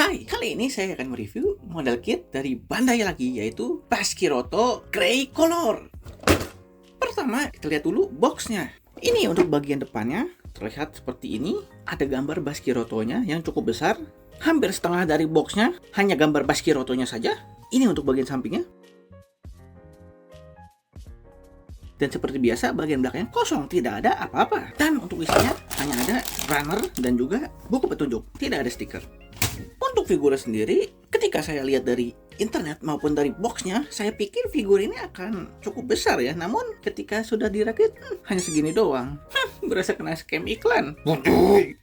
Hai, kali ini saya akan mereview model kit dari Bandai lagi, yaitu Basquiroto Grey Color. Pertama, kita lihat dulu boxnya. Ini untuk bagian depannya, terlihat seperti ini. Ada gambar Basquirotonya yang cukup besar. Hampir setengah dari boxnya hanya gambar Basquirotonya saja. Ini untuk bagian sampingnya. Dan seperti biasa, bagian belakangnya kosong, tidak ada apa-apa. Dan untuk isinya hanya ada runner dan juga buku petunjuk, tidak ada stiker. Untuk figur sendiri, ketika saya lihat dari internet maupun dari boxnya, saya pikir figur ini akan cukup besar ya. Namun ketika sudah dirakit, hanya segini doang. Berasa kena scam iklan.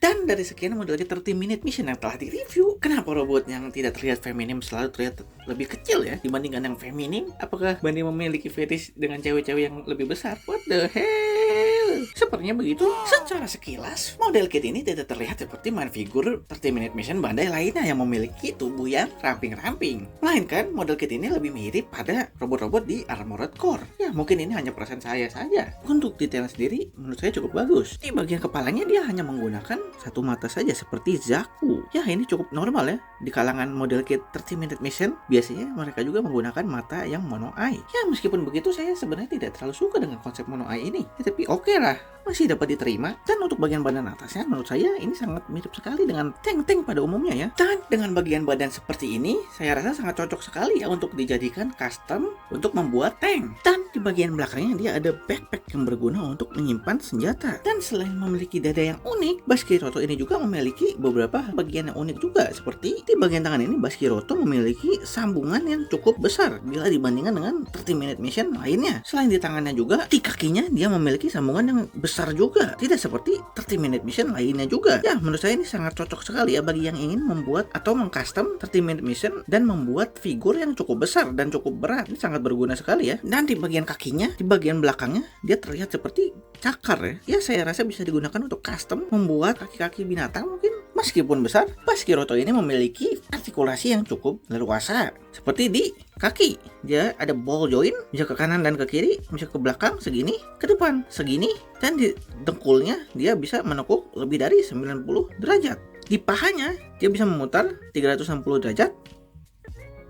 Dan dari sekian model kit 30 Minute Mission yang telah direview, kenapa robot yang tidak terlihat feminim selalu terlihat lebih kecil ya dibandingkan yang feminim? Apakah Bandai memiliki fetish dengan cewek-cewek yang lebih besar? What the hell? Sepertinya begitu. Secara sekilas, model kit ini tidak terlihat seperti main figur 30 Minute Mission Bandai lainnya yang memiliki tubuh yang ramping-ramping. Melainkan model kit ini lebih mirip pada robot-robot di Armored Core. Ya, mungkin ini hanya perasaan saya saja. Untuk detail sendiri, menurut saya cukup bagus. Di bagian kepalanya dia hanya menggunakan satu mata saja seperti Zaku. Ya, ini cukup normal ya. Di kalangan model kit 30 Minute Mission, biasanya mereka juga menggunakan mata yang mono eye. Ya, meskipun begitu saya sebenarnya tidak terlalu suka dengan konsep mono eye ini. Ya, tapi oke lah, masih dapat diterima. Dan untuk bagian badan atasnya, menurut saya ini sangat mirip sekali dengan tank-tank pada umumnya ya. Dan dengan bagian badan seperti ini, saya rasa sangat cocok sekali ya untuk dijadikan custom untuk membuat tank. Dan di bagian belakangnya dia ada backpack yang berguna untuk menyimpan senjata. Dan selain memiliki dada yang unik, Basquiroto ini juga memiliki beberapa bagian yang unik juga. Seperti di bagian tangan ini, Basquiroto memiliki sambungan yang cukup besar bila dibandingkan dengan 30 Minute Mission lainnya. Selain di tangannya juga, di kakinya dia memiliki sambungan yang besar juga. Tidak seperti 30 Minute Mission lainnya juga. Ya, menurut saya ini sangat cocok sekali ya bagi yang ingin membuat atau mengcustom 30 Minute Mission dan membuat figur yang cukup besar dan cukup berat. Ini sangat berguna sekali ya. Dan di bagian kakinya, di bagian belakangnya, dia terlihat seperti cakar ya. Ya, saya rasa bisa digunakan untuk custom membuat kaki-kaki binatang mungkin. Meskipun besar, Basquiroto ini memiliki artikulasi yang cukup leluasa. Seperti di kaki, dia ada ball joint, bisa ke kanan dan ke kiri, bisa ke belakang segini, ke depan segini, dan di dengkulnya dia bisa menekuk lebih dari 90 derajat. Di pahanya dia bisa memutar 360 derajat,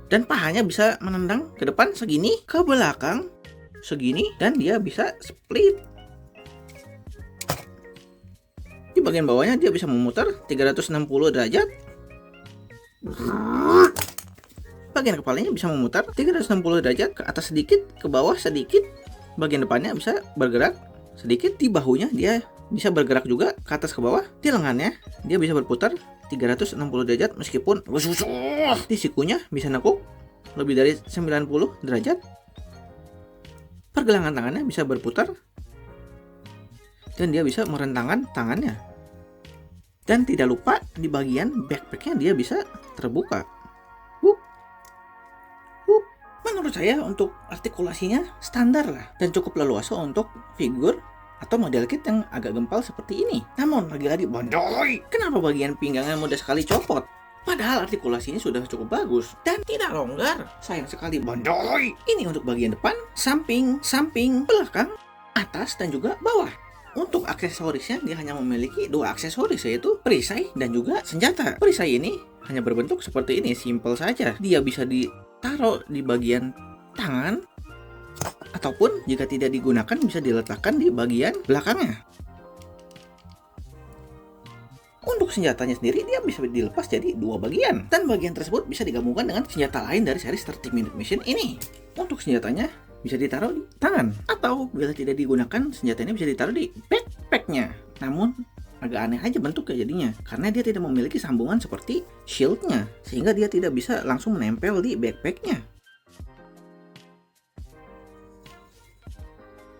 dan pahanya bisa menendang ke depan segini, ke belakang segini, dan dia bisa split. Di bagian bawahnya dia bisa memutar 360 derajat. Bagian kepalanya bisa memutar 360 derajat ke atas sedikit, ke bawah sedikit. Bagian depannya bisa bergerak sedikit. Di bahunya dia bisa bergerak juga ke atas ke bawah. Di lengannya dia bisa berputar 360 derajat meskipun di sikunya bisa nekuk lebih dari 90 derajat. Pergelangan tangannya bisa berputar dan dia bisa merentangkan tangannya. Dan tidak lupa di bagian backpacknya dia bisa terbuka. Menurut saya untuk artikulasinya standar lah dan cukup leluasa untuk figur atau model kit yang agak gempal seperti ini. Namun lagi-lagi Bandai, kenapa bagian pinggangnya mudah sekali copot? Padahal artikulasinya sudah cukup bagus dan tidak longgar. Sayang sekali Bandai. Ini untuk bagian depan, samping, belakang, atas dan juga bawah. Untuk aksesorisnya dia hanya memiliki dua aksesoris, yaitu perisai dan juga senjata. Perisai ini hanya berbentuk seperti ini, simple saja. Dia bisa ditaruh di bagian tangan ataupun jika tidak digunakan bisa diletakkan di bagian belakangnya. Untuk senjatanya sendiri dia bisa dilepas jadi dua bagian dan bagian tersebut bisa digabungkan dengan senjata lain dari series 30 Minute Mission ini. Untuk senjatanya bisa ditaruh di tangan atau bila tidak digunakan senjata ini bisa ditaruh di backpacknya. Namun agak aneh aja bentuknya jadinya karena dia tidak memiliki sambungan seperti shieldnya sehingga dia tidak bisa langsung menempel di backpacknya.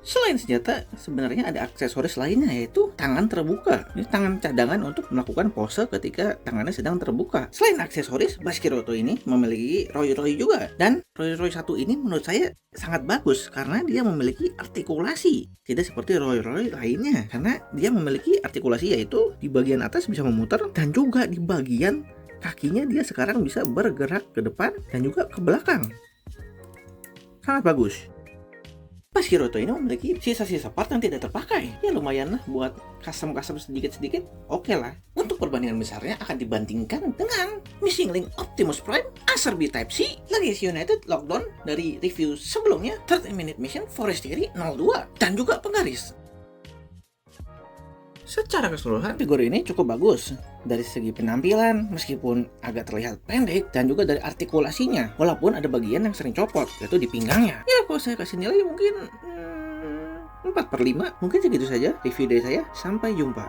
Selain senjata, sebenarnya ada aksesoris lainnya yaitu tangan terbuka. Ini tangan cadangan untuk melakukan pose ketika tangannya sedang terbuka. Selain aksesoris, Basquiroto ini memiliki Roy juga. Dan Roy 1 ini menurut saya sangat bagus karena dia memiliki artikulasi. Tidak seperti Roy lainnya. Karena dia memiliki artikulasi yaitu di bagian atas bisa memutar dan juga di bagian kakinya dia sekarang bisa bergerak ke depan dan juga ke belakang. Sangat bagus. Pas Hiroto ini memiliki sisa-sisa part yang tidak terpakai. Ya lumayan lah buat custom-custom sedikit-sedikit. Oke lah. Untuk perbandingan besarnya akan dibandingkan dengan Missing Link Optimus Prime Acer B Type-C Legacy United Lockdown dari review sebelumnya, 30 Minute Mission Forestieri 02, dan juga Penggaris. Secara keseluruhan, figur ini cukup bagus dari segi penampilan, meskipun agak terlihat pendek, dan juga dari artikulasinya, walaupun ada bagian yang sering copot, yaitu di pinggangnya. Ya, kalau saya kasih nilai mungkin 4/5, mungkin segitu saja review dari saya. Sampai jumpa.